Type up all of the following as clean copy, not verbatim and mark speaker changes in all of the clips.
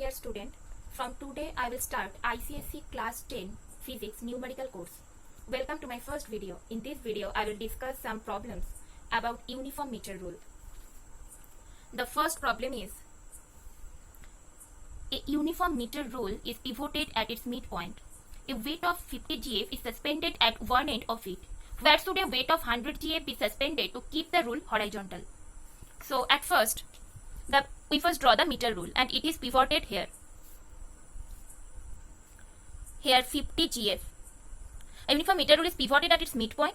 Speaker 1: dear student, from today I will start ICSE class 10 physics numerical course. Welcome to my first video. In this video I will discuss some problems about uniform meter rule. The first problem is a uniform meter rule is pivoted at its midpoint. A weight of 50 GF is suspended at one end of it. Where should a weight of 100 GF be suspended to keep the rule horizontal? So at first we first draw the meter rule and it is pivoted here. Here 50 GF. A uniform meter rule is pivoted at its midpoint.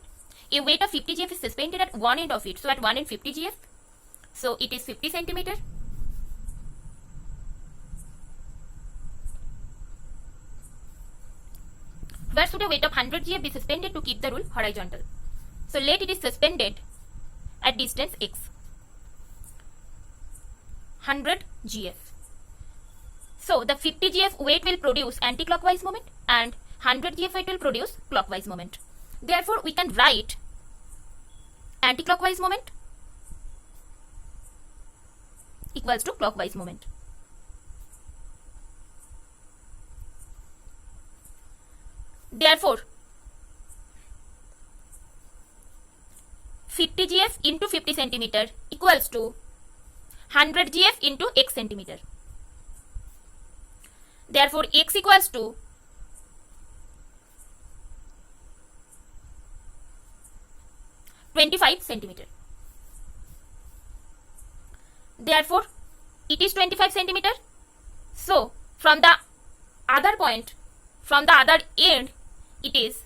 Speaker 1: A weight of 50 GF is suspended at one end of it. So at one end 50 GF. So it is 50 centimeter. Where should a weight of 100 GF be suspended to keep the rule horizontal? So let it is suspended at distance x. 100 GF. So the 50 GF weight will produce anti-clockwise moment and 100 GF weight will produce clockwise moment. Therefore, we can write anti-clockwise moment equals to clockwise moment. Therefore, 50 GF into 50 centimeter equals to 100 GF into x centimeter. Therefore, x equals to 25 centimeter. Therefore, it is 25 centimeter. So, from the other point, from the other end, it is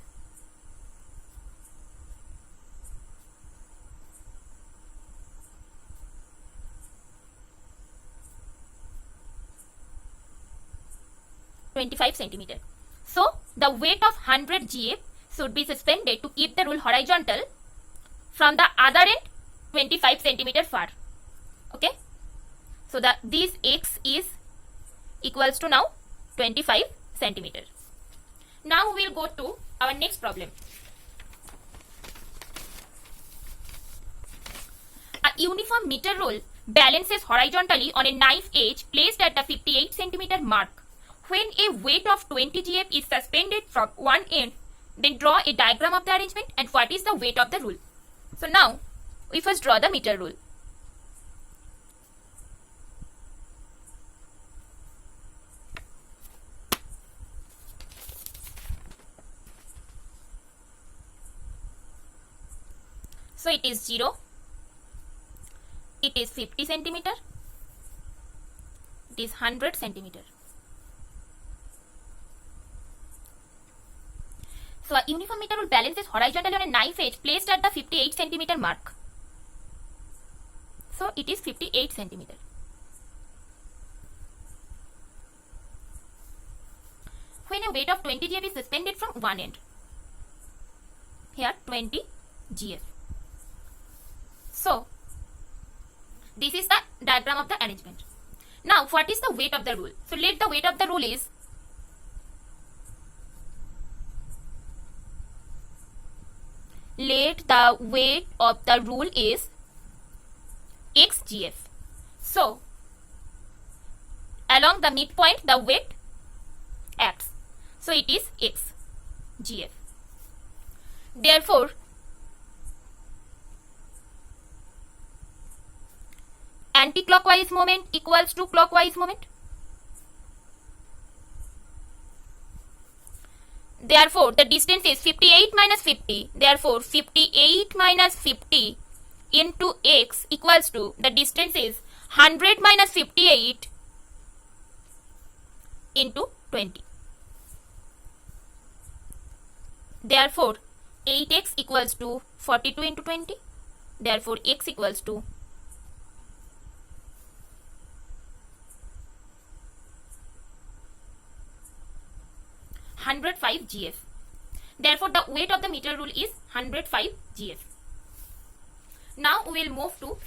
Speaker 1: 25 centimeter. So the weight of 100 GF should be suspended to keep the rule horizontal from the other end 25 centimeter far. Okay. So this x is equals to now 25 centimeter. Now we will go to our next problem. A uniform meter rule balances horizontally on a knife edge placed at the 58 centimeter mark. When a weight of 20 GF is suspended from one end, then draw a diagram of the arrangement and what is the weight of the rule. So now we first draw the meter rule. So it is 0, it is 50 centimeter, it is 100 centimeter. So a uniform meter rule balances horizontally on a knife edge placed at the 58 centimeter mark. So it is 58 centimeter. When a weight of 20 GF is suspended from one end. Here 20 GF. So this is the diagram of the arrangement. Now what is the weight of the rule? So let the weight of the rule is x GF. So along the midpoint the weight acts. So it is x GF. Therefore anti-clockwise moment equals to clockwise moment. Therefore, the distance is 58 minus 50. Therefore, 58 minus 50 into x equals to, the distance is 100 minus 58 into 20. Therefore, 8x equals to 42 into 20. Therefore, x equals to 105 GF. Therefore, the weight of the meter rule is 105 GF. Now we will move to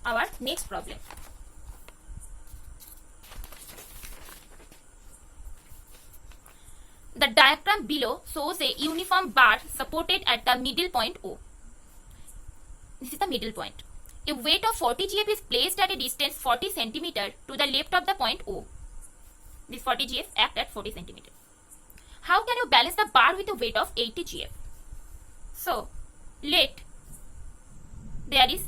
Speaker 1: our next problem. The diagram below shows a uniform bar supported at the middle point O. This is the middle point. A weight of 40 GF is placed at a distance 40 cm to the left of the point O. This 40 GF act at 40 centimeter. How can you balance the bar with a weight of 80 GF? So, let there is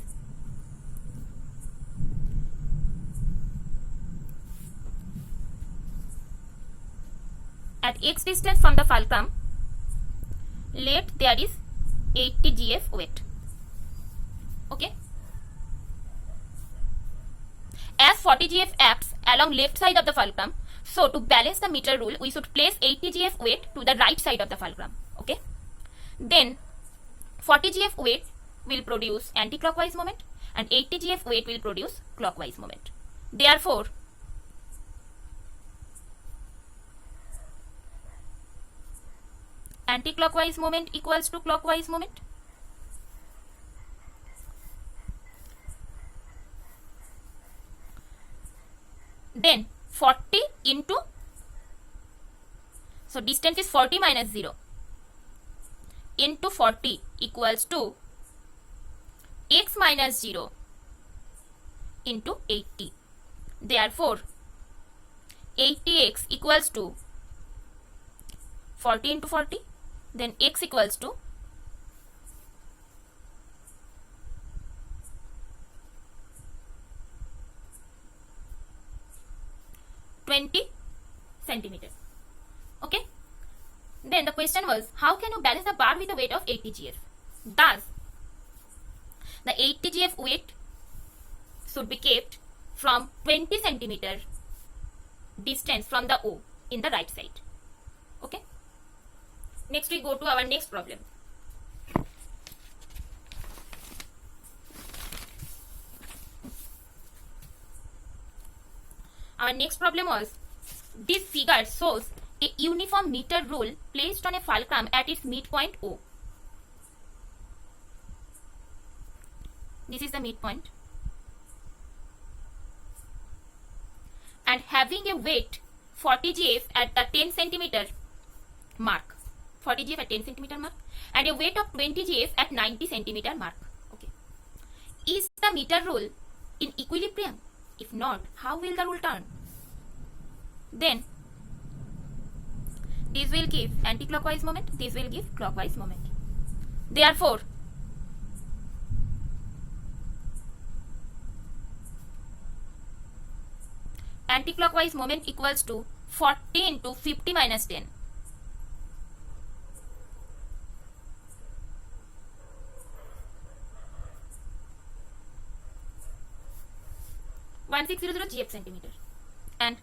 Speaker 1: at x distance from the fulcrum, let there is 80 GF weight. Okay. As 40 GF acts along left side of the fulcrum, so to balance the meter rule, we should place 80 GF weight to the right side of the fulcrum. Okay. Then 40 GF weight will produce anti-clockwise moment and 80 GF weight will produce clockwise moment. Therefore, anti-clockwise moment equals to clockwise moment. Then 40 into, so distance is 40 minus 0 into 40 equals to x minus 0 into 80. Therefore, 80x equals to 40 into 40, then x equals to 20 centimeters. Okay. Then the question was, how can you balance the bar with a weight of 80 GF? Thus, the 80 GF weight should be kept from 20 centimeter distance from the O in the right side. Okay. Next we go to our next problem. Our next problem was, this figure shows a uniform meter rule placed on a fulcrum at its midpoint O. This is the midpoint. And having a weight 40 GF at the 10 centimeter mark. 40 GF at 10 centimeter mark. And a weight of 20 GF at 90 centimeter mark. Okay. Is the meter rule in equilibrium? If not, how will the rule turn? Then, this will give anti-clockwise moment, this will give clockwise moment. Therefore, anti-clockwise moment equals to 40 into 50 minus 10. GF centimeter. And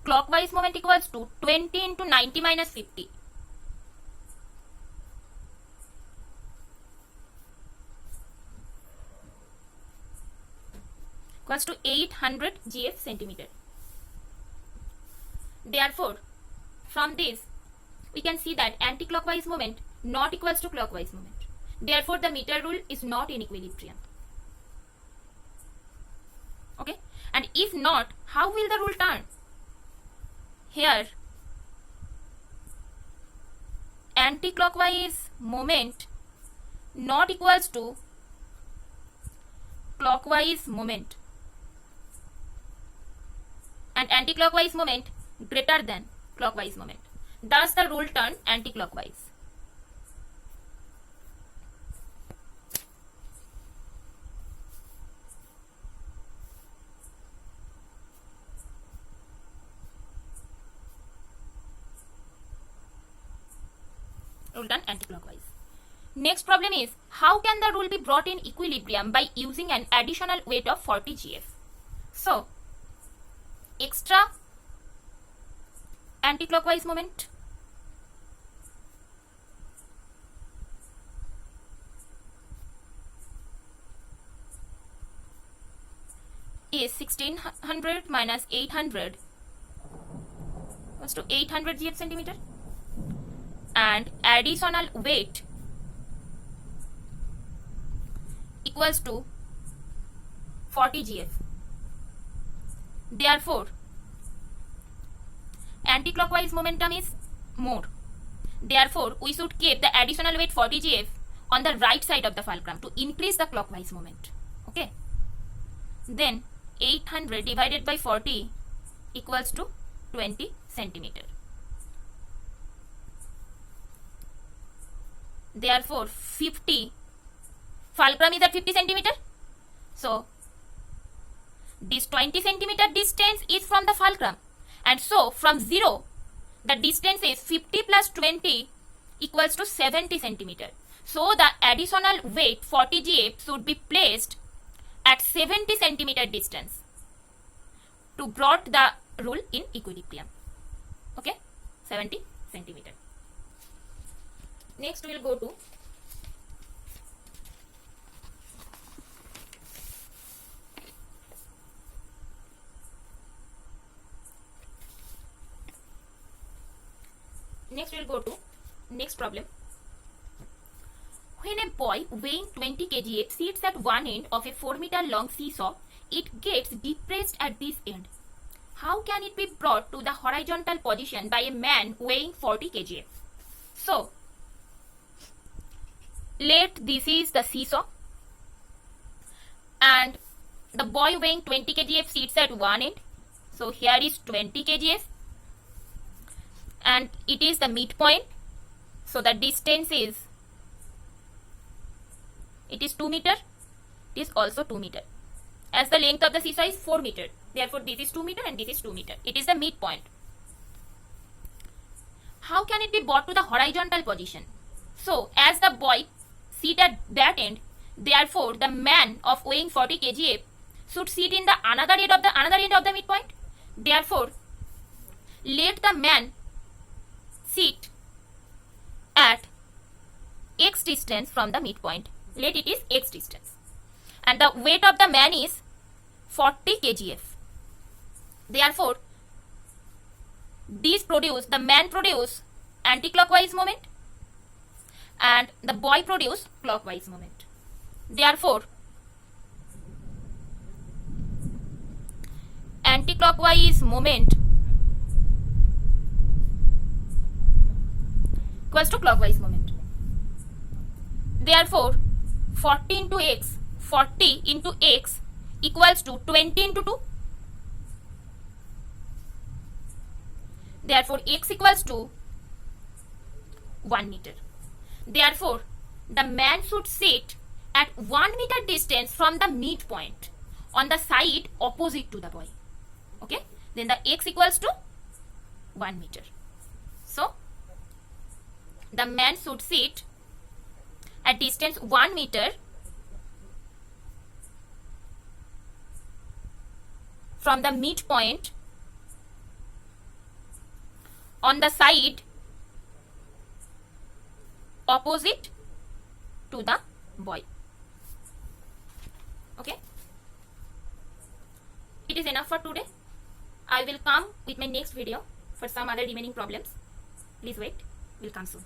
Speaker 1: clockwise moment equals to 20 into 90 minus 50. Equals to 800 GF centimeter. Therefore, from this, we can see that anti-clockwise moment not equals to clockwise moment. Therefore, the meter rule is not in equilibrium. Okay. And if not, how will the rule turn? Here, anti-clockwise moment not equals to clockwise moment. And anti-clockwise moment greater than clockwise moment. Thus, the rule turns anti-clockwise. Rule done anti-clockwise. Next problem is, how can the rule be brought in equilibrium by using an additional weight of 40 GF? So, extra anti-clockwise moment is 1600 minus 800 equals to 800 GF centimeter. And additional weight equals to 40 GF. Therefore, anti-clockwise momentum is more. Therefore, we should keep the additional weight 40 GF on the right side of the fulcrum to increase the clockwise moment. Okay. then 800 divided by 40 equals to 20 centimeter. Therefore, 50 fulcrum is at 50 centimeter. So, this 20 centimeter distance is from the fulcrum, and so from 0 the distance is 50 plus 20 equals to 70 centimeter. So, the additional weight 40 GF should be placed at 70 centimeter distance to brought the rule in equilibrium. Okay, 70 centimeter. Next we will go to next problem. When a boy weighing 20 kg sits at one end of a 4 meter long seesaw, it gets depressed at this end. How can it be brought to the horizontal position by a man weighing 40 kg? So, let this is the seesaw, and the boy weighing 20 kg sits at one end. So, here is 20 kg, and it is the midpoint. So, the distance is, it is 2 meter, it is also 2 meter. As the length of the seesaw is 4 meter, therefore this is 2 meter and this is 2 meter. It is the midpoint. How can it be brought to the horizontal position? So, as the boy sit at that end, therefore the man of weighing 40 kg should sit in the another end of the midpoint. Therefore, let the man sit at x distance from the midpoint. Let it is x distance, and the weight of the man is 40 kg. Therefore, the man produce anti-clockwise moment and the boy produce clockwise moment. Therefore, anti-clockwise moment equals to clockwise moment. Therefore, 40 into x equals to 20 into 2. Therefore, x equals to 1 meter. Therefore, the man should sit at 1 meter distance from the midpoint on the side opposite to the boy. Okay, then the x equals to 1 meter. So, the man should sit at distance 1 meter from the midpoint on the side opposite to the boy. Okay, it is enough for today. I will come with my next video for some other remaining problems. Please wait, will come soon.